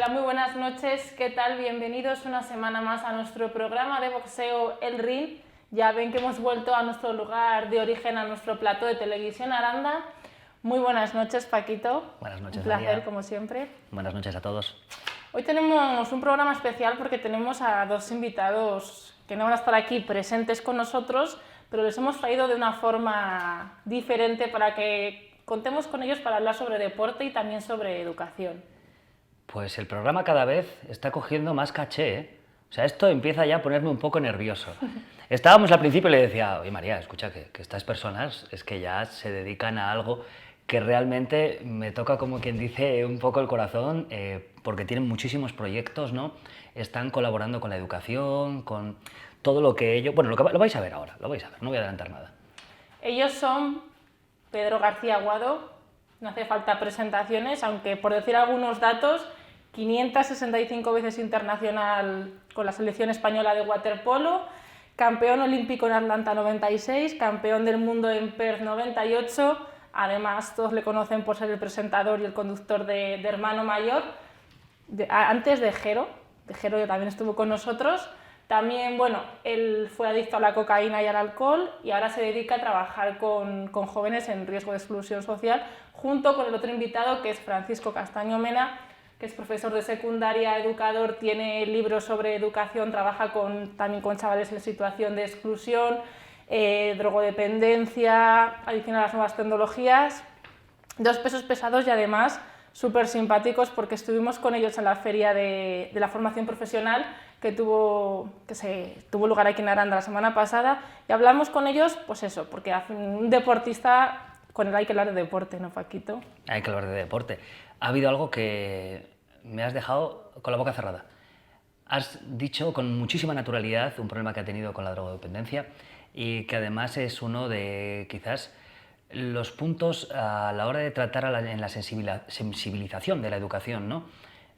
Hola, muy buenas noches, ¿qué tal? Bienvenidos una semana más a nuestro programa de boxeo El Ring. Ya ven que hemos vuelto a nuestro lugar de origen, a nuestro plató de televisión Aranda. Muy buenas noches, Paquito. Buenas noches, un placer, María. como siempre. Buenas noches a todos. Hoy tenemos un programa especial porque tenemos a dos invitados que no van a estar aquí presentes con nosotros, pero les hemos traído de una forma diferente para que contemos con ellos para hablar sobre deporte y también sobre educación. Pues el programa cada vez está cogiendo más caché, ¿eh? O sea, esto empieza ya a ponerme un poco nervioso. Estábamos al principio y le decía, oye María, escucha, que estas personas es que ya se dedican a algo que realmente me toca, como quien dice, un poco el corazón, porque tienen muchísimos proyectos, ¿no? Están colaborando con la educación, con todo lo que ellos... Bueno, lo vais a ver ahora, lo vais a ver, no voy a adelantar nada. Ellos son Pedro García Aguado, no hace falta presentaciones, aunque por decir algunos datos, 565 veces internacional con la selección española de waterpolo, campeón olímpico en Atlanta 96, campeón del mundo en Perth 98, además todos le conocen por ser el presentador y el conductor de Hermano Mayor, antes de Jero también estuvo con nosotros. También, bueno, él fue adicto a la cocaína y al alcohol y ahora se dedica a trabajar con jóvenes en riesgo de exclusión social, junto con el otro invitado que es Francisco Castaño Mena, que es profesor de secundaria, educador, tiene libros sobre educación, trabaja también con chavales en situación de exclusión, drogodependencia, adicción a las nuevas tecnologías. Dos pesos pesados y además súper simpáticos porque estuvimos con ellos en la feria de la formación profesional que tuvo lugar aquí en Aranda la semana pasada y hablamos con ellos, pues eso, porque un deportista, con él hay que hablar de deporte, ¿no, Paquito? Hay que hablar de deporte. Ha habido algo que me has dejado con la boca cerrada. Has dicho con muchísima naturalidad un problema que ha tenido con la drogodependencia y que además es uno de quizás los puntos a la hora de tratar en la sensibilización de la educación, ¿no?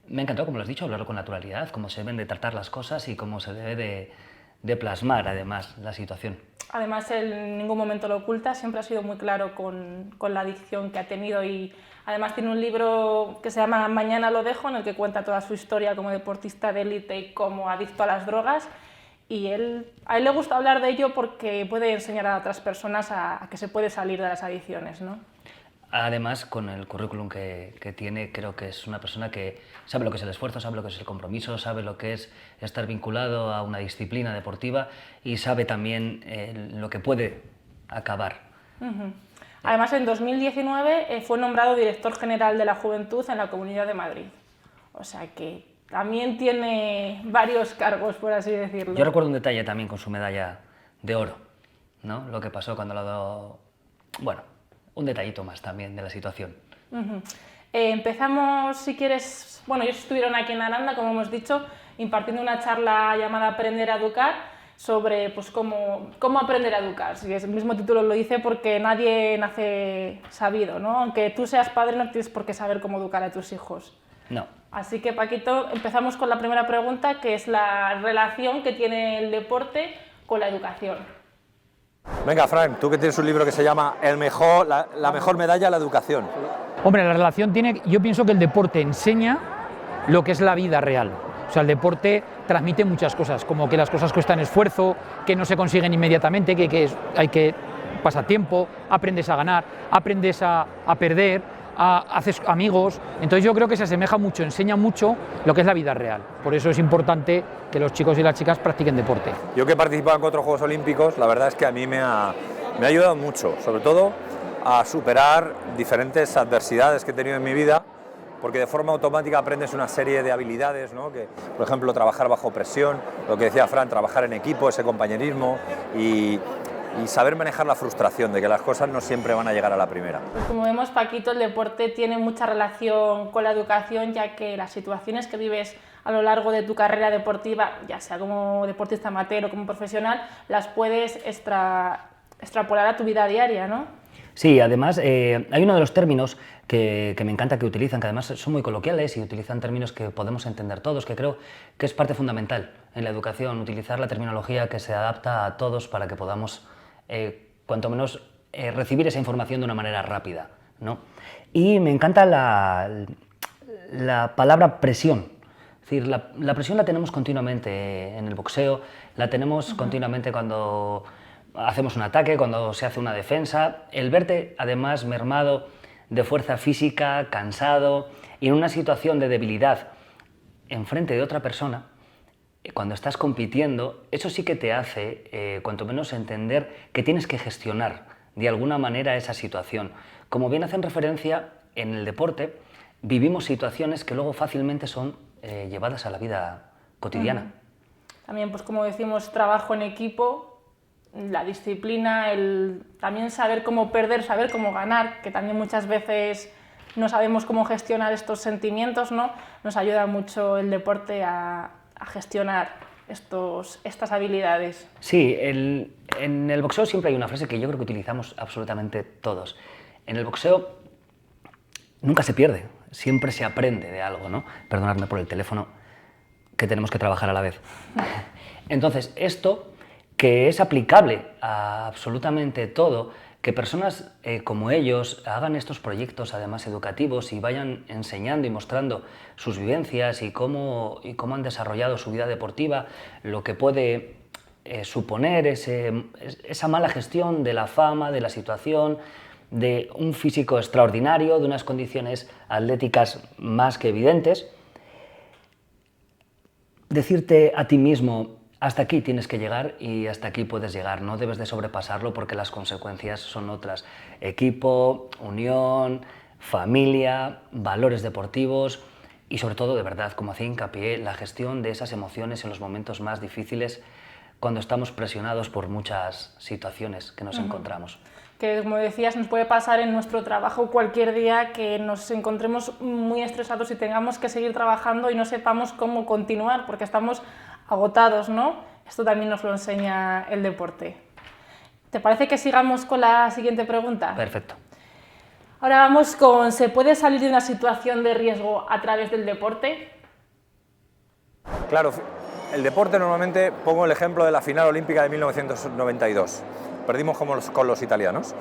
Me ha encantado, como lo has dicho, hablarlo con naturalidad, cómo se deben de tratar las cosas y cómo se debe de plasmar, además, la situación. Además, él en ningún momento lo oculta, siempre ha sido muy claro con la adicción que ha tenido y además tiene un libro que se llama Mañana lo dejo, en el que cuenta toda su historia como deportista de élite y como adicto a las drogas. Y a él le gusta hablar de ello porque puede enseñar a otras personas a que se puede salir de las adicciones, ¿no? Además, con el currículum que tiene, creo que es una persona que sabe lo que es el esfuerzo, sabe lo que es el compromiso, sabe lo que es estar vinculado a una disciplina deportiva y sabe también lo que puede acabar. Además, en 2019 fue nombrado director general de la Juventud en la Comunidad de Madrid. O sea que también tiene varios cargos, por así decirlo. Yo recuerdo un detalle también con su medalla de oro, ¿no? Lo que pasó cuando lo... Bueno, un detallito más también de la situación. Empezamos, si quieres... Bueno, ellos estuvieron aquí en Aranda, como hemos dicho, impartiendo una charla llamada Aprender a Educar, sobre pues, cómo aprender a educar. Si el mismo título lo dice porque nadie nace sabido, ¿no? Aunque tú seas padre no tienes por qué saber cómo educar a tus hijos. No. Así que, Paquito, empezamos con la primera pregunta, que es la relación que tiene el deporte con la educación. Venga, Frank, tú que tienes un libro que se llama la mejor medalla a la educación. Hombre, la relación tiene... Yo pienso que el deporte enseña lo que es la vida real. O sea, el deporte transmite muchas cosas, como que las cosas cuestan esfuerzo, que no se consiguen inmediatamente, que hay que pasar tiempo, aprendes a ganar, aprendes a perder, haces amigos. Entonces yo creo que se asemeja mucho, enseña mucho lo que es la vida real. Por eso es importante que los chicos y las chicas practiquen deporte. Yo que he participado en 4 Juegos Olímpicos, la verdad es que a mí me ha ayudado mucho, sobre todo a superar diferentes adversidades que he tenido en mi vida, porque de forma automática aprendes una serie de habilidades, ¿no? Que, por ejemplo, trabajar bajo presión, lo que decía Fran, trabajar en equipo, ese compañerismo y saber manejar la frustración de que las cosas no siempre van a llegar a la primera. Pues como vemos, Paquito, el deporte tiene mucha relación con la educación, ya que las situaciones que vives a lo largo de tu carrera deportiva, ya sea como deportista amateur o como profesional, las puedes extrapolar a tu vida diaria, ¿no? Sí, además hay uno de los términos que me encanta que utilizan, que además son muy coloquiales y utilizan términos que podemos entender todos, que creo que es parte fundamental en la educación, utilizar la terminología que se adapta a todos para que podamos, cuanto menos, recibir esa información de una manera rápida, ¿no? Y me encanta la palabra presión, Es decir, la presión la tenemos continuamente en el boxeo, la tenemos continuamente cuando hacemos un ataque, cuando se hace una defensa. El verte, además, mermado de fuerza física, cansado y en una situación de debilidad enfrente de otra persona, cuando estás compitiendo, eso sí que te hace, cuanto menos, entender que tienes que gestionar de alguna manera esa situación. Como bien hacen referencia, en el deporte vivimos situaciones que luego fácilmente son llevadas a la vida cotidiana. También, pues como decimos, trabajo en equipo, la disciplina, el también saber cómo perder, saber cómo ganar, que también muchas veces no sabemos cómo gestionar estos sentimientos, ¿no? Nos ayuda mucho el deporte a gestionar estas habilidades. Sí, en el boxeo siempre hay una frase que yo creo que utilizamos absolutamente todos. En el boxeo nunca se pierde, siempre se aprende de algo, ¿no? Perdonadme por el teléfono, que tenemos que trabajar a la vez. Entonces, esto que es aplicable a absolutamente todo, que personas como ellos hagan estos proyectos, además educativos, y vayan enseñando y mostrando sus vivencias y cómo han desarrollado su vida deportiva, lo que puede suponer esa mala gestión de la fama, de la situación, de un físico extraordinario, de unas condiciones atléticas más que evidentes. Decirte a ti mismo: hasta aquí tienes que llegar y hasta aquí puedes llegar, no debes de sobrepasarlo porque las consecuencias son otras. Equipo, unión, familia, valores deportivos y sobre todo, de verdad, como hacía hincapié, la gestión de esas emociones en los momentos más difíciles cuando estamos presionados por muchas situaciones que nos encontramos. Que, como decías, nos puede pasar en nuestro trabajo cualquier día que nos encontremos muy estresados y tengamos que seguir trabajando y no sepamos cómo continuar porque estamos agotados, ¿no? Esto también nos lo enseña el deporte. ¿Te parece que sigamos con la siguiente pregunta? Perfecto. Ahora vamos con: ¿se puede salir de una situación de riesgo a través del deporte? Claro, el deporte normalmente, pongo el ejemplo de la final olímpica de 1992. Perdimos con los italianos.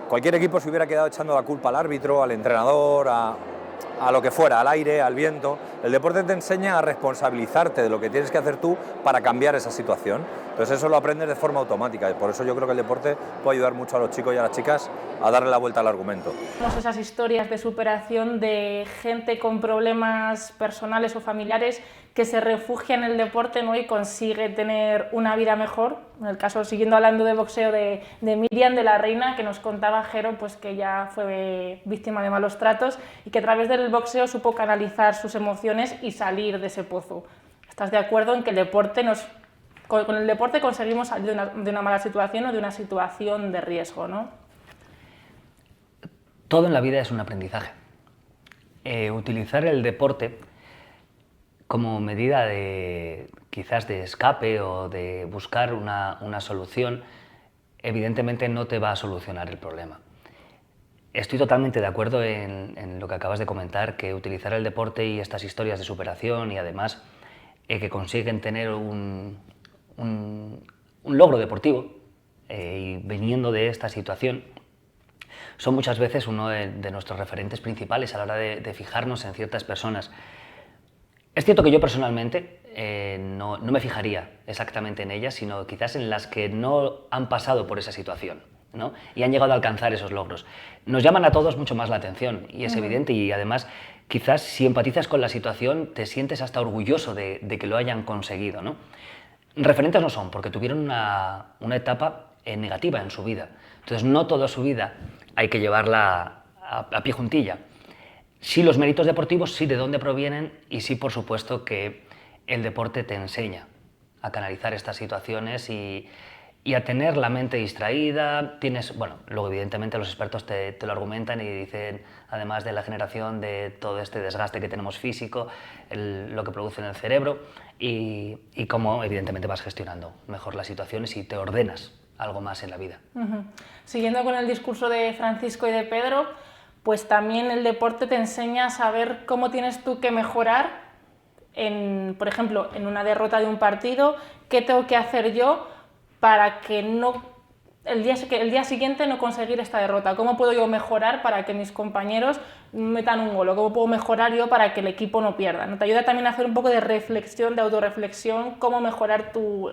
Cualquier equipo se hubiera quedado echando la culpa al árbitro, al entrenador, a lo que fuera, al aire, al viento. El deporte te enseña a responsabilizarte de lo que tienes que hacer tú para cambiar esa situación. Entonces eso lo aprendes de forma automática y por eso yo creo que el deporte puede ayudar mucho a los chicos y a las chicas a darle la vuelta al argumento. Tenemos esas historias de superación de gente con problemas personales o familiares que se refugia en el deporte, ¿no? Y consigue tener una vida mejor. En el caso, siguiendo hablando de boxeo, de Miriam de la Reina, que nos contaba Jero, pues que ya fue víctima de malos tratos y que a través del boxeo supo canalizar sus emociones y salir de ese pozo. ¿Estás de acuerdo en que el deporte con el deporte conseguimos salir de una mala situación o de una situación de riesgo, ¿no? Todo en la vida es un aprendizaje. Utilizar el deporte como medida quizás de escape o de buscar una solución, evidentemente no te va a solucionar el problema. Estoy totalmente de acuerdo en lo que acabas de comentar, que utilizar el deporte y estas historias de superación y además que consiguen tener un logro deportivo y viniendo de esta situación, son muchas veces uno de nuestros referentes principales a la hora de fijarnos en ciertas personas. Es cierto que yo personalmente no me fijaría exactamente en ellas, sino quizás en las que no han pasado por esa situación, ¿no? Y han llegado a alcanzar esos logros. Nos llaman a todos mucho más la atención y es evidente, y además quizás si empatizas con la situación te sientes hasta orgulloso de que lo hayan conseguido, ¿no? Referentes no son, porque tuvieron una etapa negativa en su vida. Entonces no toda su vida hay que llevarla a pie juntilla. Sí los méritos deportivos, sí de dónde provienen y sí, por supuesto, que el deporte te enseña a canalizar estas situaciones y a tener la mente distraída. Bueno, luego evidentemente los expertos te lo argumentan y dicen, además de la generación de todo este desgaste que tenemos físico, lo que produce en el cerebro y cómo evidentemente vas gestionando mejor las situaciones y te ordenas algo más en la vida. Siguiendo con el discurso de Francisco y de Pedro, pues también el deporte te enseña a saber cómo tienes tú que mejorar, por ejemplo, en una derrota de un partido, qué tengo que hacer yo para que no el día siguiente no conseguir esta derrota? ¿Cómo puedo yo mejorar para que mis compañeros metan un gol? ¿O cómo puedo mejorar yo para que el equipo no pierda? ¿No? Te ayuda también a hacer un poco de reflexión, de autorreflexión, cómo mejorar tu...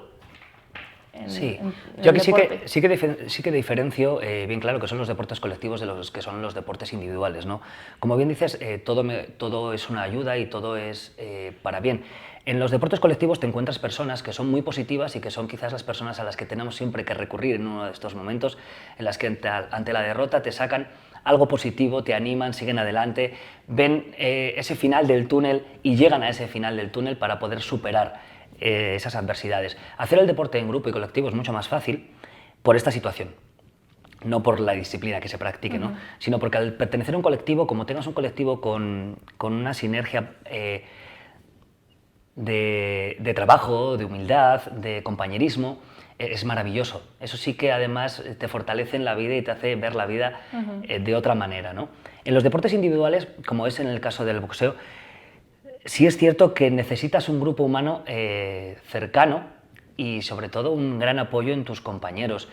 Yo aquí sí que diferencio bien claro que son los deportes colectivos de los que son los deportes individuales, ¿no? Como bien dices, todo es una ayuda y todo es para bien. En los deportes colectivos te encuentras personas que son muy positivas y que son quizás las personas a las que tenemos siempre que recurrir en uno de estos momentos en las que ante la derrota te sacan algo positivo, te animan, siguen adelante, ven ese final del túnel y llegan a ese final del túnel para poder superar esas adversidades. Hacer el deporte en grupo y colectivo es mucho más fácil por esta situación, no por la disciplina que se practique, ¿no? Sino porque al pertenecer a un colectivo, como tengas un colectivo con una sinergia de trabajo, de humildad, de compañerismo, es maravilloso. Eso sí que además te fortalece en la vida y te hace ver la vida de otra manera, ¿no? En los deportes individuales, como es en el caso del boxeo, sí es cierto que necesitas un grupo humano cercano y sobre todo un gran apoyo en tus compañeros.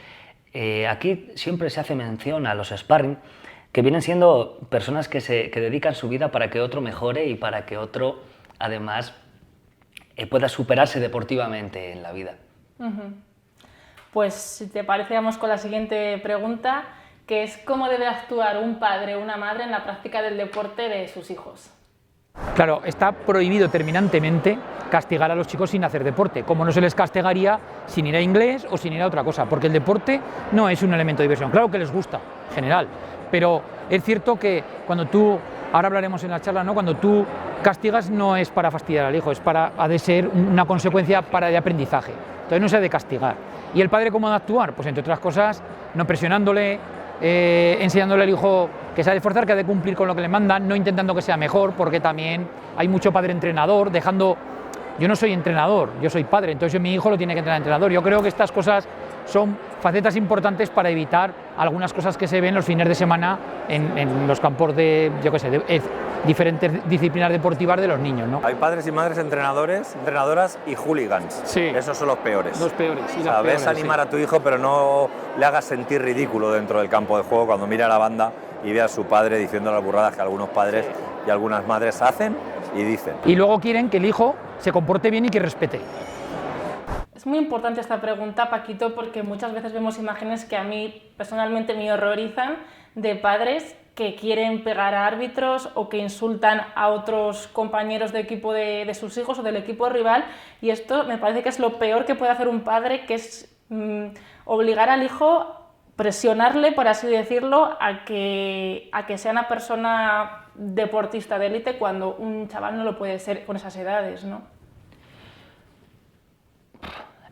Aquí siempre se hace mención a los sparring, que vienen siendo personas que dedican su vida para que otro mejore y para que otro además pueda superarse deportivamente en la vida. Pues si te parece, vamos con la siguiente pregunta, que es ¿cómo debe actuar un padre o una madre en la práctica del deporte de sus hijos? Claro, está prohibido terminantemente castigar a los chicos sin hacer deporte, como no se les castigaría sin ir a inglés o sin ir a otra cosa, porque el deporte no es un elemento de diversión. Claro que les gusta, en general, pero es cierto que cuando tú, ahora hablaremos en la charla, ¿no? Cuando tú castigas no es para fastidiar al hijo, ha de ser una consecuencia de aprendizaje. Entonces no se ha de castigar. ¿Y el padre cómo ha de actuar? Pues entre otras cosas, no presionándole, enseñándole al hijo que se ha de esforzar, que ha de cumplir con lo que le mandan, no intentando que sea mejor, porque también hay mucho padre entrenador, yo no soy entrenador, yo soy padre, entonces mi hijo lo tiene que entrenar entrenador. Yo creo que estas cosas son facetas importantes para evitar algunas cosas que se ven los fines de semana en los campos de, yo qué sé, de diferentes disciplinas deportivas de los niños, ¿no? Hay padres y madres entrenadores, entrenadoras y hooligans. Sí. Esos son los peores. Los peores. Y las Sabes peores, animar sí. a tu hijo, pero no le hagas sentir ridículo dentro del campo de juego cuando mira a la banda y ve a su padre diciendo las burradas que algunos padres y algunas madres hacen y dicen. Y luego quieren que el hijo se comporte bien y que respete. Es muy importante esta pregunta, Paquito, porque muchas veces vemos imágenes que a mí personalmente me horrorizan de padres que quieren pegar a árbitros o que insultan a otros compañeros de equipo de sus hijos o del equipo rival, y esto me parece que es lo peor que puede hacer un padre, que es obligar al hijo, presionarle, por así decirlo, a que sea una persona deportista de élite cuando un chaval no lo puede ser con esas edades, ¿no?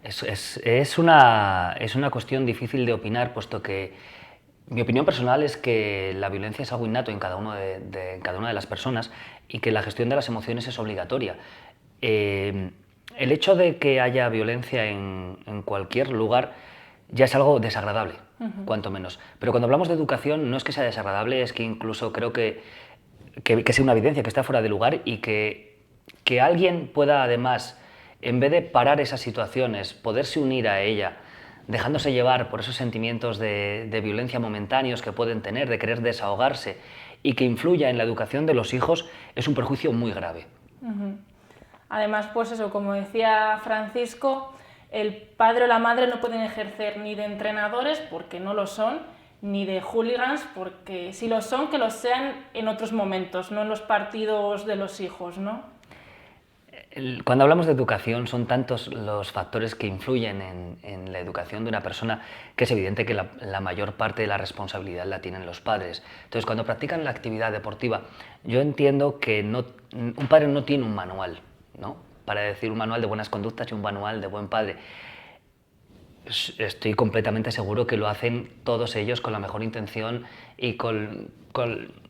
Es una cuestión difícil de opinar, puesto que mi opinión personal es que la violencia es algo innato en cada una de las personas y que la gestión de las emociones es obligatoria. El hecho de que haya violencia en cualquier lugar ya es algo desagradable, cuanto menos. Pero cuando hablamos de educación no es que sea desagradable, es que incluso creo que sea una evidencia, que está fuera de lugar y que alguien pueda además, en vez de parar esas situaciones, poderse unir a ella, dejándose llevar por esos sentimientos de violencia momentáneos que pueden tener, de querer desahogarse y que influya en la educación de los hijos, es un perjuicio muy grave. Además, pues eso, como decía Francisco, el padre o la madre no pueden ejercer ni de entrenadores, porque no lo son, ni de hooligans, porque si lo son, que lo sean en otros momentos, no en los partidos de los hijos, ¿no? Cuando hablamos de educación son tantos los factores que influyen en la educación de una persona que es evidente que la mayor parte de la responsabilidad la tienen los padres. Entonces, cuando practican la actividad deportiva, yo entiendo que un padre no tiene un manual, ¿no? Para decir un manual de buenas conductas y un manual de buen padre. Estoy completamente seguro que lo hacen todos ellos con la mejor intención y con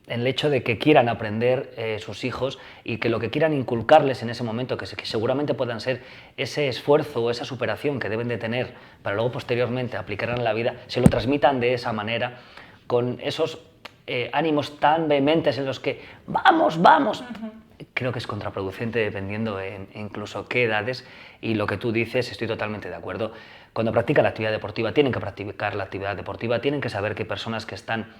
el hecho de que quieran aprender sus hijos y que lo que quieran inculcarles en ese momento, que seguramente puedan ser ese esfuerzo o esa superación que deben de tener para luego posteriormente aplicar en la vida, se lo transmitan de esa manera, con esos ánimos tan vehementes en los que ¡vamos, vamos! Creo que es contraproducente dependiendo incluso qué edades, y lo que tú dices estoy totalmente de acuerdo cuando practican la actividad deportiva, tienen que practicar la actividad deportiva, tienen que saber que hay personas que están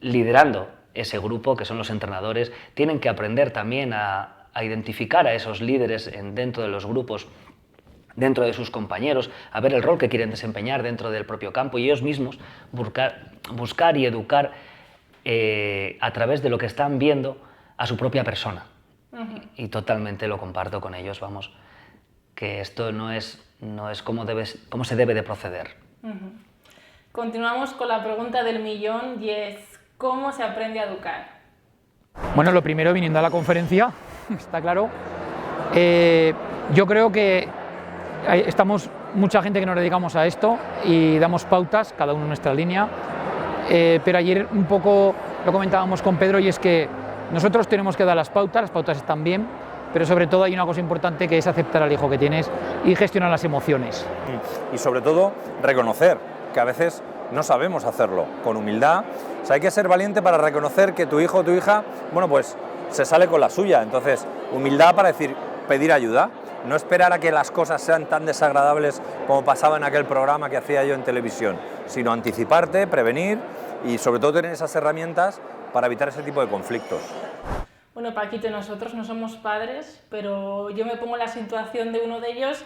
liderando ese grupo, que son los entrenadores, tienen que aprender también a identificar a esos líderes dentro de los grupos, dentro de sus compañeros, a ver el rol que quieren desempeñar dentro del propio campo y ellos mismos buscar y educar a través de lo que están viendo a su propia persona. Y totalmente lo comparto con ellos, vamos, que esto no es cómo se debe de proceder. Continuamos con la pregunta del millón y es, ¿cómo se aprende a educar? Bueno, lo primero, viniendo a la conferencia, está claro. Yo creo que estamos mucha gente que nos dedicamos a esto y damos pautas, cada uno en nuestra línea, pero ayer un poco lo comentábamos con Pedro y es que nosotros tenemos que dar las pautas están bien, pero sobre todo hay una cosa importante que es aceptar al hijo que tienes y gestionar las emociones. Y sobre todo reconocer que a veces no sabemos hacerlo con humildad. O sea, hay que ser valiente para reconocer que tu hijo o tu hija, bueno, pues se sale con la suya. Entonces, humildad para pedir ayuda. No esperar a que las cosas sean tan desagradables como pasaba en aquel programa que hacía yo en televisión, sino anticiparte, prevenir y sobre todo tener esas herramientas para evitar ese tipo de conflictos. Bueno, Paquito, nosotros no somos padres, pero yo me pongo en la situación de uno de ellos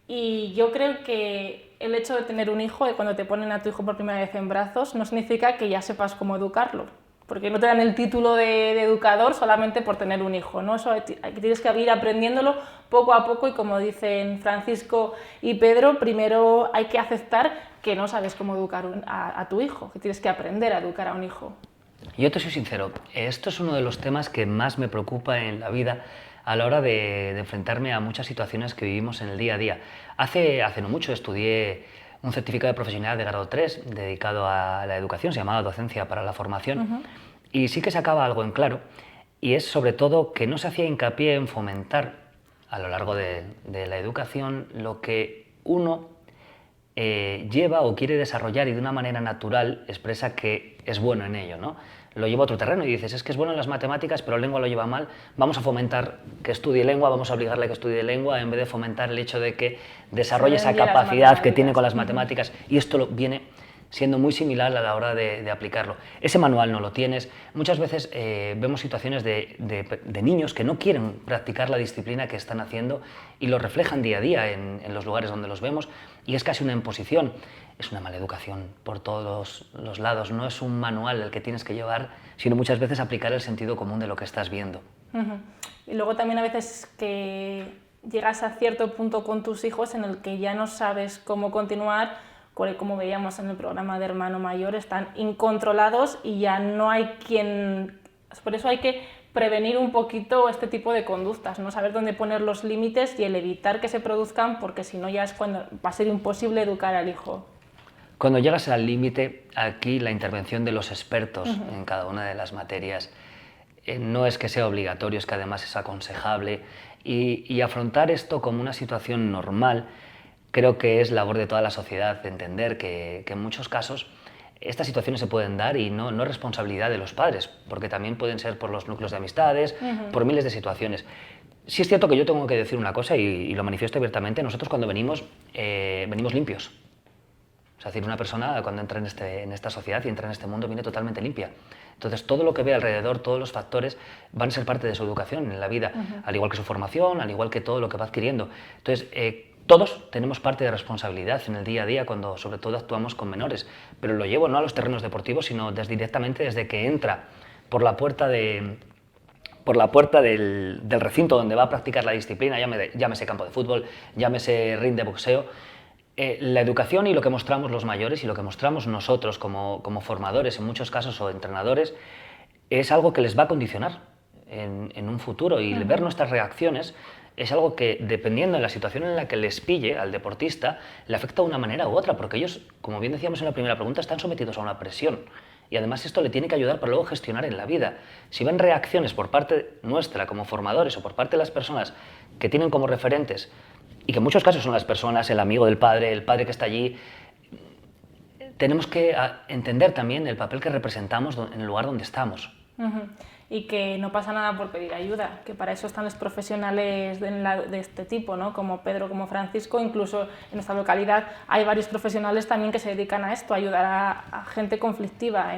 y yo creo que el hecho de tener un hijo, de cuando te ponen a tu hijo por primera vez en brazos, no significa que ya sepas cómo educarlo, porque no te dan el título de educador solamente por tener un hijo, ¿no? Eso tienes que ir aprendiéndolo poco a poco y como dicen Francisco y Pedro, primero hay que aceptar que no sabes cómo educar a tu hijo, que tienes que aprender a educar a un hijo. Yo te soy sincero, esto es uno de los temas que más me preocupa en la vida a la hora de enfrentarme a muchas situaciones que vivimos en el día a día. Hace no mucho estudié un certificado de profesional de grado 3 dedicado a la educación, se llamaba Docencia para la Formación, y sí que sacaba algo en claro, y es sobre todo que no se hacía hincapié en fomentar a lo largo de la educación lo que uno lleva o quiere desarrollar y de una manera natural expresa que es bueno en ello, ¿no? Lo lleva a otro terreno y dices, es que es bueno en las matemáticas, pero lengua lo lleva mal, vamos a fomentar que estudie lengua, vamos a obligarle a que estudie lengua, en vez de fomentar el hecho de que desarrolle esa capacidad que tiene con las matemáticas, y esto viene siendo muy similar a la hora de aplicarlo. Ese manual no lo tienes. Muchas veces vemos situaciones de niños que no quieren practicar la disciplina que están haciendo y lo reflejan día a día en los lugares donde los vemos, y es casi una imposición. Es una mala educación por todos los lados, no es un manual el que tienes que llevar, sino muchas veces aplicar el sentido común de lo que estás viendo. Y luego también a veces que llegas a cierto punto con tus hijos en el que ya no sabes cómo continuar, como veíamos en el programa de Hermano Mayor, están incontrolados y ya no hay quien... Por eso hay que prevenir un poquito este tipo de conductas, ¿no? Saber dónde poner los límites y el evitar que se produzcan, porque si no ya es cuando va a ser imposible educar al hijo. Cuando llegas al límite, aquí la intervención de los expertos en cada una de las materias no es que sea obligatorio, es que además es aconsejable, y afrontar esto como una situación normal creo que es labor de toda la sociedad entender que en muchos casos estas situaciones se pueden dar y no es responsabilidad de los padres, porque también pueden ser por los núcleos de amistades, por miles de situaciones. Sí es cierto que yo tengo que decir una cosa y lo manifiesto abiertamente, nosotros cuando venimos limpios. Es decir, una persona cuando entra en esta sociedad y entra en este mundo viene totalmente limpia. Entonces, todo lo que ve alrededor, todos los factores van a ser parte de su educación en la vida, al igual que su formación, al igual que todo lo que va adquiriendo. Entonces, todos tenemos parte de responsabilidad en el día a día cuando sobre todo actuamos con menores, pero lo llevo no a los terrenos deportivos, sino directamente desde que entra por la puerta del recinto donde va a practicar la disciplina, llámese campo de fútbol, llámese ring de boxeo. La educación y lo que mostramos los mayores y lo que mostramos nosotros como formadores en muchos casos o entrenadores es algo que les va a condicionar en un futuro, y ver nuestras reacciones es algo que, dependiendo de la situación en la que les pille al deportista, le afecta de una manera u otra, porque ellos, como bien decíamos en la primera pregunta, están sometidos a una presión. Y además esto le tiene que ayudar para luego gestionar en la vida. Si ven reacciones por parte nuestra como formadores o por parte de las personas que tienen como referentes, y que en muchos casos son las personas, el amigo del padre, el padre que está allí, tenemos que entender también el papel que representamos en el lugar donde estamos. y que no pasa nada por pedir ayuda, que para eso están los profesionales de este tipo, ¿no? Como Pedro, como Francisco, incluso en nuestra localidad hay varios profesionales también que se dedican a esto, a ayudar a gente conflictiva,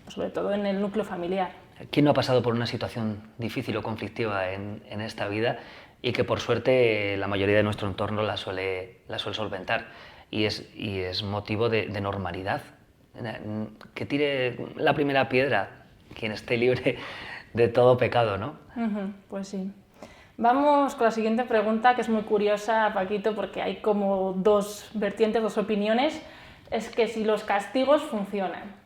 sobre todo en el núcleo familiar. ¿Quién no ha pasado por una situación difícil o conflictiva en esta vida y que por suerte la mayoría de nuestro entorno la suele solventar y es motivo de normalidad? Que tire la primera piedra quien esté libre de todo pecado, ¿no? Pues sí. Vamos con la siguiente pregunta, que es muy curiosa, Paquito, porque hay como dos vertientes, dos opiniones. Es que si los castigos funcionan.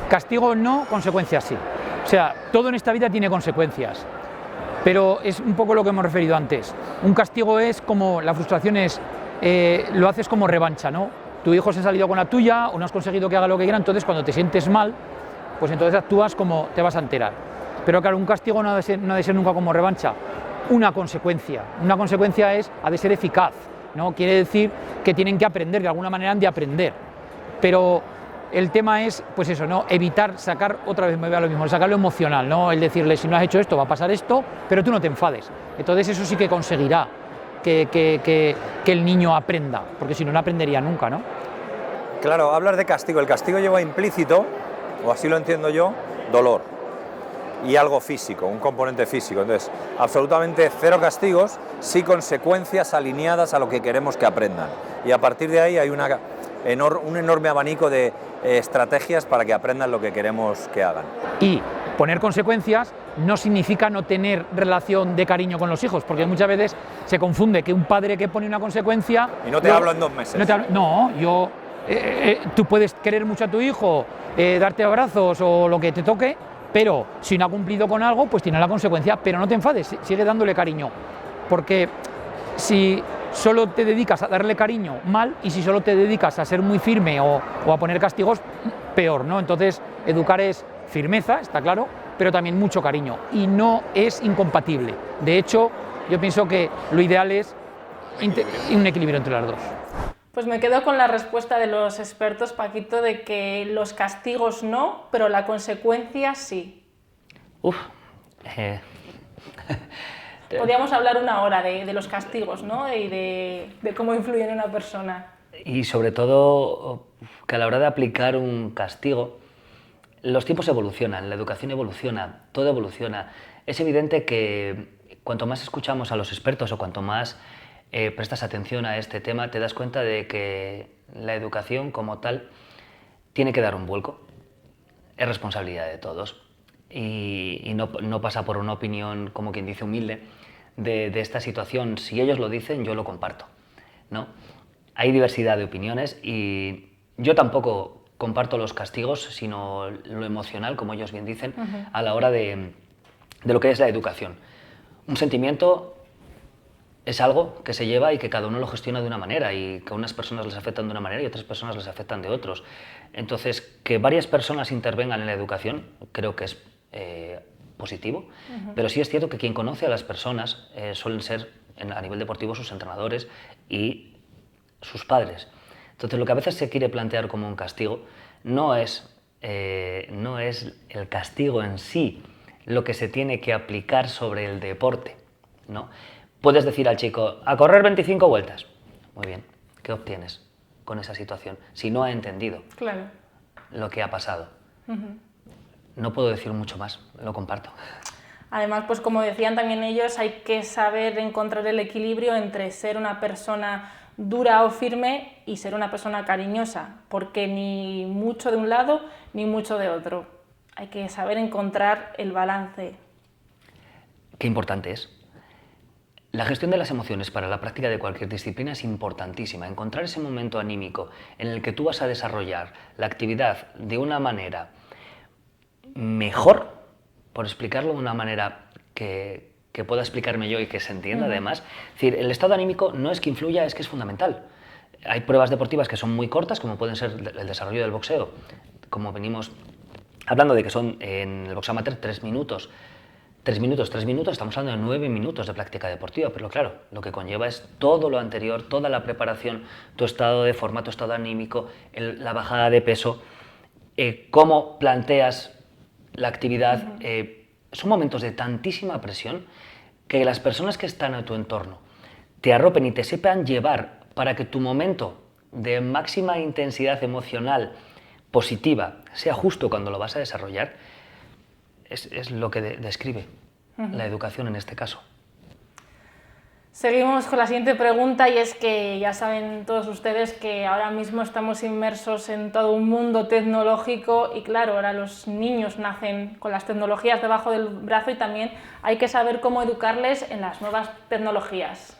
Castigo no, consecuencias sí. O sea, todo en esta vida tiene consecuencias, pero es un poco lo que hemos referido antes. Un castigo es como, la frustración es, lo haces como revancha, ¿no? Tu hijo se ha salido con la tuya o no has conseguido que haga lo que quiera, entonces cuando te sientes mal, pues entonces actúas como te vas a enterar. Pero claro, un castigo no ha de ser nunca como revancha, una consecuencia. Una consecuencia ha de ser eficaz, ¿no? Quiere decir que tienen que aprender, de alguna manera han de aprender. Pero el tema es, pues eso, ¿no? Evitar sacar, otra vez me voy a lo mismo, sacar lo emocional, ¿no? El decirle, si no has hecho esto, va a pasar esto, pero tú no te enfades. Entonces eso sí que conseguirá que el niño aprenda, porque si no, no aprendería nunca, ¿no? Claro, hablas de castigo. El castigo lleva implícito, o así lo entiendo yo, dolor y algo físico, un componente físico. Entonces, absolutamente cero castigos, sí consecuencias alineadas a lo que queremos que aprendan. Y a partir de ahí hay un enorme abanico de estrategias para que aprendan lo que queremos que hagan. Y poner consecuencias no significa no tener relación de cariño con los hijos, porque muchas veces se confunde que un padre que pone una consecuencia... Y no te hablo en 2 meses. Tú puedes querer mucho a tu hijo, darte abrazos o lo que te toque, pero si no ha cumplido con algo, pues tiene la consecuencia, pero no te enfades, sigue dándole cariño, porque si solo te dedicas a darle cariño, mal, y si solo te dedicas a ser muy firme o a poner castigos, peor, ¿no? Entonces, educar es firmeza, está claro, pero también mucho cariño, y no es incompatible. De hecho, yo pienso que lo ideal es un equilibrio entre las dos. Pues me quedo con la respuesta de los expertos, Paquito, de que los castigos no, pero la consecuencia sí. Podríamos hablar una hora de los castigos, ¿no? Y de cómo influyen en una persona. Y sobre todo que a la hora de aplicar un castigo, los tiempos evolucionan, la educación evoluciona, todo evoluciona. Es evidente que cuanto más escuchamos a los expertos o cuanto más prestas atención a este tema, te das cuenta de que la educación como tal tiene que dar un vuelco. Es responsabilidad de todos y no pasa por una opinión, como quien dice, humilde de esta situación. Si ellos lo dicen, yo lo comparto, ¿no? Hay diversidad de opiniones y yo tampoco comparto los castigos, sino lo emocional, como ellos bien dicen, a la hora de lo que es la educación. Un sentimiento es algo que se lleva y que cada uno lo gestiona de una manera y que a unas personas les afectan de una manera y a otras personas les afectan de otros. Entonces, que varias personas intervengan en la educación creo que es positivo, pero sí es cierto que quien conoce a las personas suelen ser, a nivel deportivo, sus entrenadores y sus padres. Entonces, lo que a veces se quiere plantear como un castigo no es el castigo en sí lo que se tiene que aplicar sobre el deporte, ¿no? Puedes decir al chico, a correr 25 vueltas. Muy bien, ¿qué obtienes con esa situación? Si no ha entendido lo que ha pasado. No puedo decir mucho más, lo comparto. Además, pues como decían también ellos, hay que saber encontrar el equilibrio entre ser una persona dura o firme y ser una persona cariñosa, porque ni mucho de un lado ni mucho de otro. Hay que saber encontrar el balance. Qué importante es. La gestión de las emociones para la práctica de cualquier disciplina es importantísima. Encontrar ese momento anímico en el que tú vas a desarrollar la actividad de una manera mejor, por explicarlo de una manera que pueda explicarme yo y que se entienda además. Es decir, el estado anímico no es que influya, es que es fundamental. Hay pruebas deportivas que son muy cortas, como pueden ser el desarrollo del boxeo, como venimos hablando de que son en el boxeo amateur 3 minutos. 3 minutos, estamos hablando de 9 minutos de práctica deportiva, pero claro, lo que conlleva es todo lo anterior, toda la preparación, tu estado de forma, tu estado anímico, la bajada de peso, cómo planteas la actividad, son momentos de tantísima presión que las personas que están a tu entorno te arropen y te sepan llevar para que tu momento de máxima intensidad emocional positiva sea justo cuando lo vas a desarrollar, es lo que describe la educación en este caso. Seguimos con la siguiente pregunta, y es que ya saben todos ustedes que ahora mismo estamos inmersos en todo un mundo tecnológico y claro, ahora los niños nacen con las tecnologías debajo del brazo y también hay que saber cómo educarles en las nuevas tecnologías.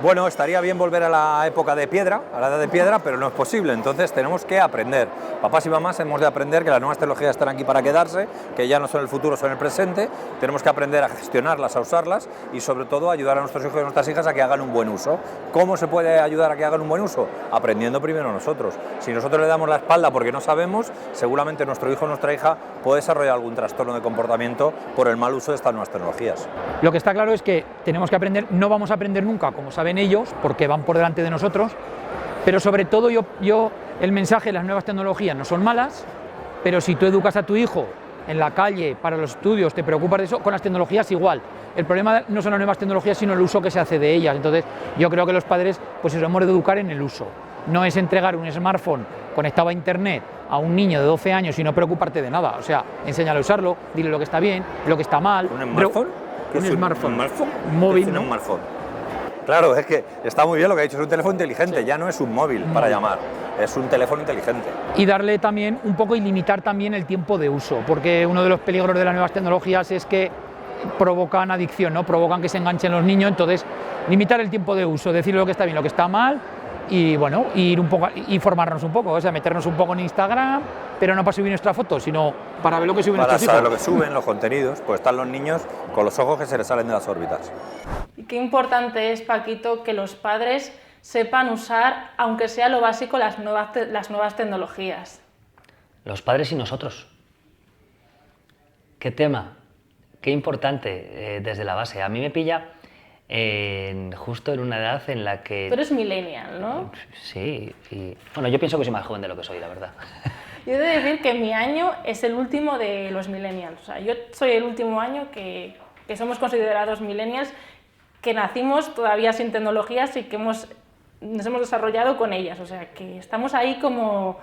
Bueno, estaría bien volver a la época de piedra, a la edad de piedra, pero no es posible, entonces tenemos que aprender. Papás y mamás hemos de aprender que las nuevas tecnologías están aquí para quedarse, que ya no son el futuro, son el presente, tenemos que aprender a gestionarlas, a usarlas y sobre todo ayudar a nuestros hijos y a nuestras hijas a que hagan un buen uso. ¿Cómo se puede ayudar a que hagan un buen uso? Aprendiendo primero nosotros. Si nosotros le damos la espalda porque no sabemos, seguramente nuestro hijo o nuestra hija puede desarrollar algún trastorno de comportamiento por el mal uso de estas nuevas tecnologías. Lo que está claro es que tenemos que aprender, no vamos a aprender nunca como saben ellos, porque van por delante de nosotros, pero sobre todo el mensaje de las nuevas tecnologías no son malas, pero si tú educas a tu hijo en la calle, para los estudios, te preocupas de eso, con las tecnologías igual. El problema no son las nuevas tecnologías, sino el uso que se hace de ellas. Entonces, yo creo que los padres, pues eso, hemos de educar en el uso. No es entregar un smartphone conectado a internet a un niño de 12 años y no preocuparte de nada. O sea, enséñale a usarlo, dile lo que está bien, lo que está mal. ¿Un smartphone? Un smartphone. ¿Un smartphone? Móvil, ¿no? ¿no? Un smartphone. Claro, es que está muy bien lo que ha dicho, es un teléfono inteligente, ya no es un móvil para llamar, es un teléfono inteligente. Y darle también un poco y limitar también el tiempo de uso, porque uno de los peligros de las nuevas tecnologías es que provocan adicción, ¿no? Provocan que se enganchen los niños, entonces limitar el tiempo de uso, decirle lo que está bien, lo que está mal y bueno, ir un poco, informarnos un poco, o sea, meternos un poco en Instagram, pero no para subir nuestra foto, sino para ver lo que suben nuestros hijos. Para saber lo que suben, los contenidos, pues están los niños con los ojos que se les salen de las órbitas. Y qué importante es, Paquito, que los padres sepan usar, aunque sea lo básico, las nuevas tecnologías. Los padres y nosotros. ¿Qué tema? Qué importante desde la base. A mí me pilla justo en una edad en la que... Tú eres millennial, ¿no? Sí, y bueno, yo pienso que soy más joven de lo que soy, la verdad. Yo he de decir que mi año es el último de los millennials. O sea, yo soy el último año que somos considerados millennials, que nacimos todavía sin tecnologías y que nos hemos desarrollado con ellas. O sea, que estamos ahí como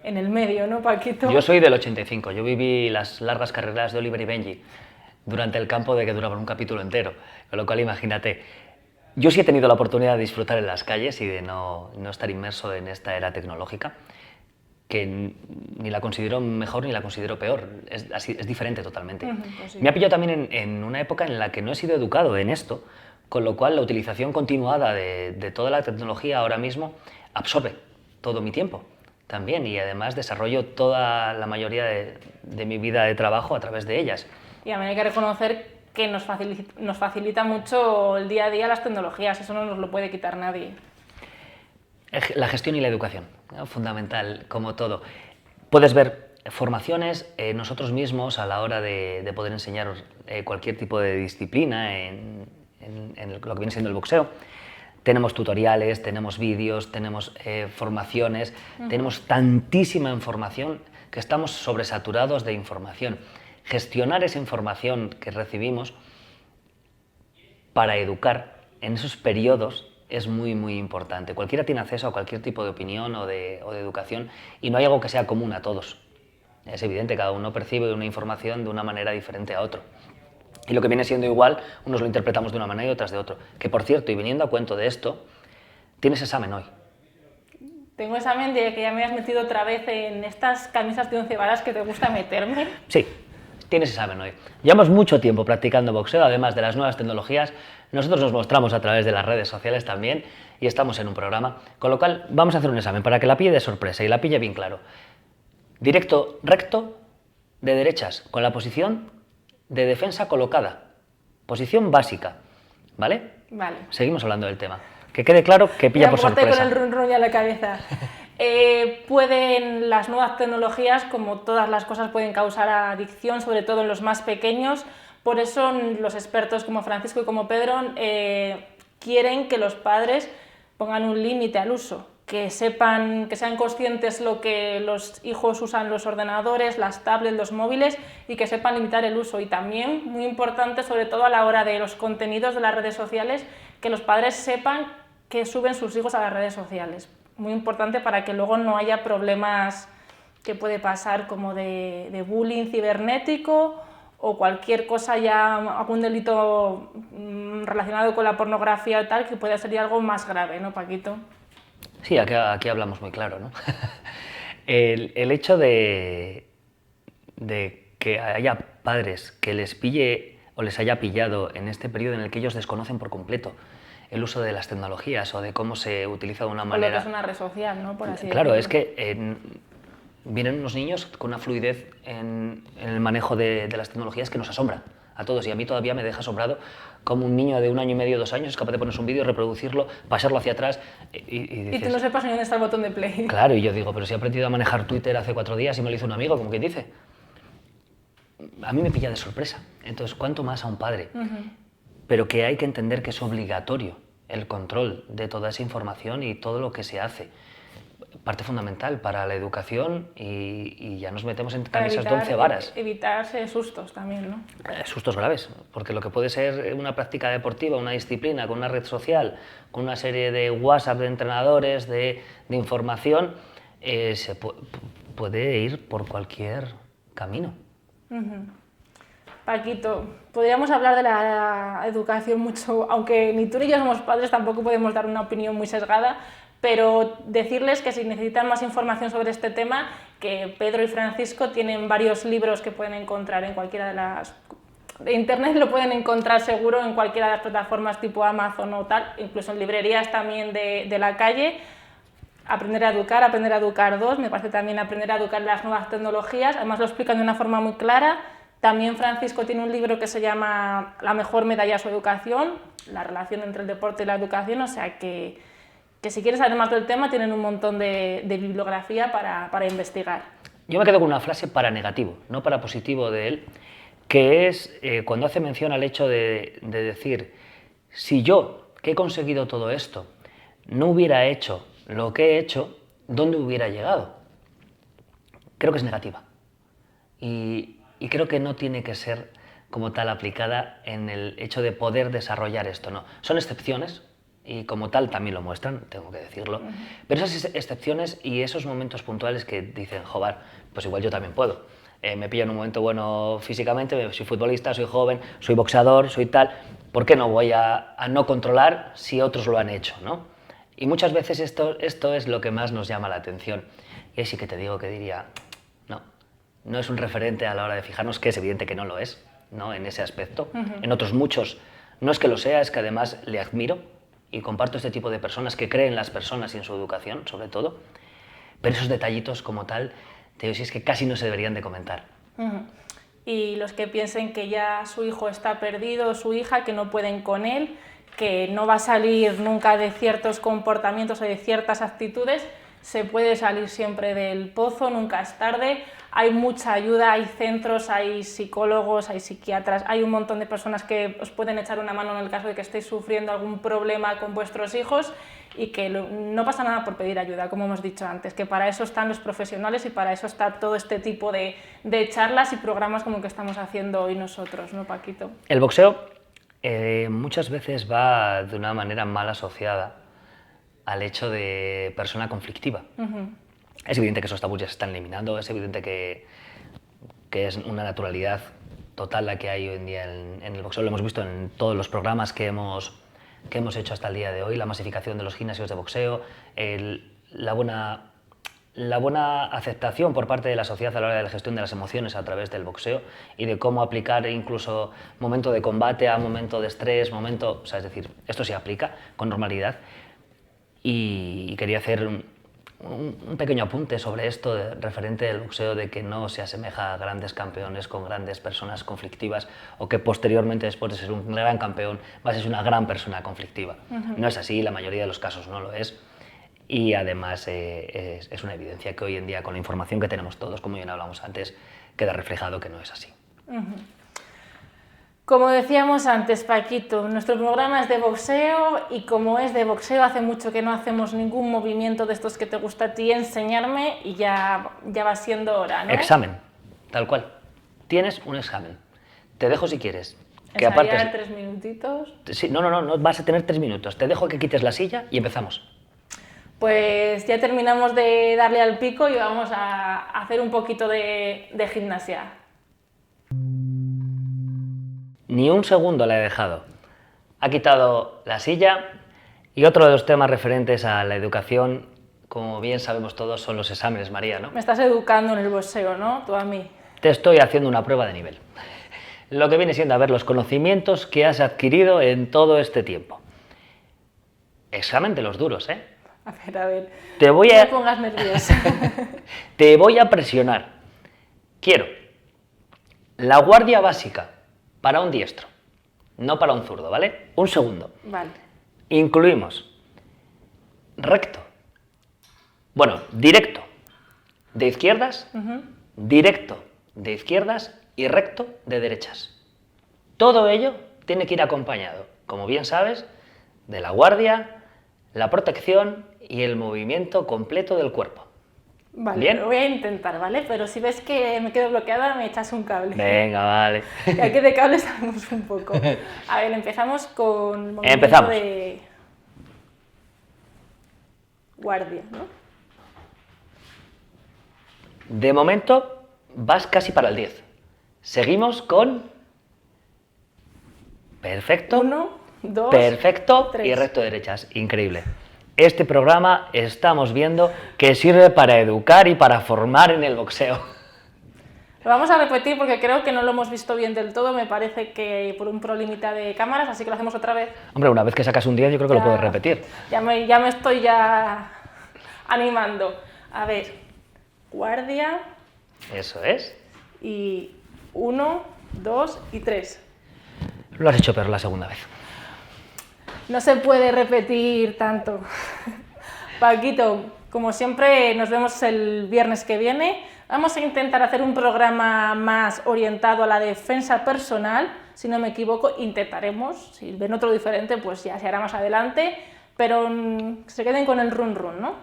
en el medio, ¿no, Paquito? Yo soy del 85, yo viví las largas carreras de Oliver y Benji durante el campo de que duraban un capítulo entero, con lo cual imagínate. Yo sí he tenido la oportunidad de disfrutar en las calles y de no estar inmerso en esta era tecnológica, que ni la considero mejor ni la considero peor, es diferente totalmente. Pues sí. Me ha pillado también en una época en la que no he sido educado en esto, con lo cual la utilización continuada de toda la tecnología ahora mismo absorbe todo mi tiempo también, y además desarrollo toda la mayoría de mi vida de trabajo a través de ellas. Y también hay que reconocer que nos facilita mucho el día a día las tecnologías, eso no nos lo puede quitar nadie. La gestión y la educación, ¿no? Fundamental, como todo. Puedes ver formaciones nosotros mismos a la hora de poder enseñar cualquier tipo de disciplina en lo que viene siendo el boxeo. Tenemos tutoriales, tenemos vídeos, tenemos formaciones, tenemos tantísima información que estamos sobresaturados de información. Gestionar esa información que recibimos para educar en esos periodos es muy, muy importante. Cualquiera tiene acceso a cualquier tipo de opinión o de educación y no hay algo que sea común a todos. Es evidente, cada uno percibe una información de una manera diferente a otro. Y lo que viene siendo igual, unos lo interpretamos de una manera y otras de otro. Que por cierto, y viniendo a cuento de esto, tienes examen hoy. Tengo examen de que ya me has metido otra vez en estas camisas de 11 varas que te gusta meterme. Sí, tienes examen hoy. Llevamos mucho tiempo practicando boxeo, además de las nuevas tecnologías. Nosotros nos mostramos a través de las redes sociales también y estamos en un programa. Con lo cual, vamos a hacer un examen para que la pille de sorpresa y la pille bien claro. Directo, recto, de derechas, con la posición de defensa colocada. Posición básica, ¿vale? Vale. Seguimos hablando del tema. Que quede claro que pilla por sorpresa. con el run run a la cabeza. Pueden las nuevas tecnologías, como todas las cosas, pueden causar adicción, sobre todo en los más pequeños. Por eso los expertos como Francisco y como Pedro quieren que los padres pongan un límite al uso. que sepan, que sean conscientes lo que los hijos usan los ordenadores, las tablets, los móviles y que sepan limitar el uso. Y también, muy importante, sobre todo a la hora de los contenidos de las redes sociales, que los padres sepan que suben sus hijos a las redes sociales. Muy importante para que luego no haya problemas que puede pasar como de bullying cibernético o cualquier cosa, ya algún delito relacionado con la pornografía o tal, que pueda ser ya algo más grave, ¿no, Paquito? Sí, aquí hablamos muy claro, ¿no? El hecho de que haya padres que les pille o les haya pillado en este periodo en el que ellos desconocen por completo el uso de las tecnologías o de cómo se utiliza de una manera... O lo que es una red social, ¿no? Por así Claro, decirlo. es que vienen unos niños con una fluidez en el manejo de las tecnologías que nos asombra a todos, y a mí todavía me deja asombrado cómo un niño de 1 año y medio, 2 años es capaz de ponerse un vídeo, reproducirlo, pasarlo hacia atrás y dices... Y tú no sepas ni dónde está el botón de play. Claro, y yo digo, pero si he aprendido a manejar Twitter hace 4 días y me lo hizo un amigo, como quien dice. A mí me pilla de sorpresa. Entonces, ¿cuánto más a un padre? Pero que hay que entender que es obligatorio el control de toda esa información y todo lo que se hace. Parte fundamental para la educación y ya nos metemos en camisas de 11 varas. Evitarse sustos también, ¿no? Sustos graves, porque lo que puede ser una práctica deportiva, una disciplina, con una red social, con una serie de WhatsApp de entrenadores, de información, puede ir por cualquier camino. Paquito, podríamos hablar de la educación mucho, aunque ni tú ni yo somos padres, tampoco podemos dar una opinión muy sesgada, pero decirles que si necesitan más información sobre este tema, que Pedro y Francisco tienen varios libros que pueden encontrar en cualquiera de las... De internet lo pueden encontrar seguro en cualquiera de las plataformas tipo Amazon o tal, incluso en librerías también de la calle. Aprender a Educar 2, me parece también aprender a educar las nuevas tecnologías, además lo explican de una forma muy clara. También Francisco tiene un libro que se llama La mejor medalla a su educación, la relación entre el deporte y la educación, o sea que si quieres saber más del tema tienen un montón de bibliografía para investigar. Yo me quedo con una frase para negativo, no para positivo de él, que es cuando hace mención al hecho de decir, si yo, que he conseguido todo esto, no hubiera hecho lo que he hecho, ¿dónde hubiera llegado? Creo que es negativa. Y creo que no tiene que ser como tal aplicada en el hecho de poder desarrollar esto, no. Son excepciones, y como tal también lo muestran, tengo que decirlo, pero esas excepciones y esos momentos puntuales que dicen, joder, pues igual yo también puedo. Me pillo en un momento bueno físicamente, soy futbolista, soy joven, soy boxeador, soy tal, ¿por qué no voy a no controlar si otros lo han hecho, ¿no? Y muchas veces esto es lo que más nos llama la atención. Y ahí sí que te digo que diría, no es un referente a la hora de fijarnos, que es evidente que no lo es, ¿no? En ese aspecto. En otros muchos no es que lo sea, es que además le admiro y comparto este tipo de personas que creen en las personas y en su educación, sobre todo. Pero esos detallitos como tal, te digo, si es que casi no se deberían de comentar. Y los que piensen que ya su hijo está perdido, su hija, que no pueden con él, que no va a salir nunca de ciertos comportamientos o de ciertas actitudes, se puede salir siempre del pozo, nunca es tarde. Hay mucha ayuda, hay centros, hay psicólogos, hay psiquiatras, hay un montón de personas que os pueden echar una mano en el caso de que estéis sufriendo algún problema con vuestros hijos y que no pasa nada por pedir ayuda, como hemos dicho antes, que para eso están los profesionales y para eso está todo este tipo de charlas y programas como el que estamos haciendo hoy nosotros, ¿no, Paquito? El boxeo muchas veces va de una manera mal asociada al hecho de persona conflictiva. Es evidente que esos tabús ya se están eliminando, es evidente que es una naturalidad total la que hay hoy en día en el boxeo. Lo hemos visto en todos los programas que hemos hecho hasta el día de hoy, la masificación de los gimnasios de boxeo, la buena aceptación por parte de la sociedad a la hora de la gestión de las emociones a través del boxeo y de cómo aplicar incluso momento de combate a momento de estrés, o sea, es decir, esto se aplica con normalidad. Y quería hacer un pequeño apunte sobre esto referente al boxeo, de que no se asemeja a grandes campeones con grandes personas conflictivas o que posteriormente, después de ser un gran campeón, vas a ser una gran persona conflictiva. No es así, la mayoría de los casos no lo es. Y además es una evidencia que hoy en día, con la información que tenemos todos, como bien hablamos antes, queda reflejado que no es así. Como decíamos antes, Paquito, nuestro programa es de boxeo y como es de boxeo hace mucho que no hacemos ningún movimiento de estos que te gusta a ti enseñarme y ya va siendo hora, ¿no? Examen, tal cual. Tienes un examen. Te dejo si quieres. Que Ensayar apartes... 3 minutitos. Sí, no vas a tener 3 minutos. Te dejo que quites la silla y empezamos. Pues ya terminamos de darle al pico y vamos a hacer un poquito de gimnasia. Ni un segundo le he dejado. Ha quitado la silla y otro de los temas referentes a la educación, como bien sabemos todos, son los exámenes, María, ¿no? Me estás educando en el boxeo, ¿no? Tú a mí. Te estoy haciendo una prueba de nivel. Lo que viene siendo a ver los conocimientos que has adquirido en todo este tiempo. Examen de los duros, ¿eh? A ver. Te voy No a... me pongas nerviosa. Te voy a presionar. Quiero la guardia básica para un diestro, no para un zurdo, ¿vale? Un segundo. Vale. Incluimos recto, bueno, directo de izquierdas, directo de izquierdas y recto de derechas. Todo ello tiene que ir acompañado, como bien sabes, de la guardia, la protección y el movimiento completo del cuerpo. Vale, ¿Bien? lo voy a intentar, ¿vale? Pero si ves que me quedo bloqueada, me echas un cable. Venga, vale. Y aquí de cable sabemos un poco. A ver, empezamos con el movimiento Empezamos. de guardia, ¿no? De momento vas casi para el 10. Seguimos con... Perfecto. 1, 2, Perfecto 3. y recto de derechas. Increíble. Este programa estamos viendo que sirve para educar y para formar en el boxeo. Lo vamos a repetir porque creo que no lo hemos visto bien del todo, me parece que por un problemita de cámaras, así que lo hacemos otra vez. Hombre, una vez que sacas un 10 yo creo que lo puedes repetir. Ya me estoy animando. A ver, guardia Eso es. y 1, 2 y 3. Lo has hecho peor la segunda vez. No se puede repetir tanto. Paquito, como siempre, nos vemos el viernes que viene. Vamos a intentar hacer un programa más orientado a la defensa personal. Si no me equivoco, intentaremos. Si ven otro diferente, pues ya se hará más adelante. Pero se queden con el run run, ¿no?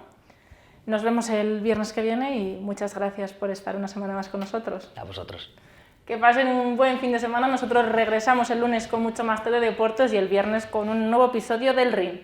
Nos vemos el viernes que viene y muchas gracias por estar una semana más con nosotros. A vosotros. Que pasen un buen fin de semana. Nosotros regresamos el lunes con mucho más de deportes y el viernes con un nuevo episodio del Ring.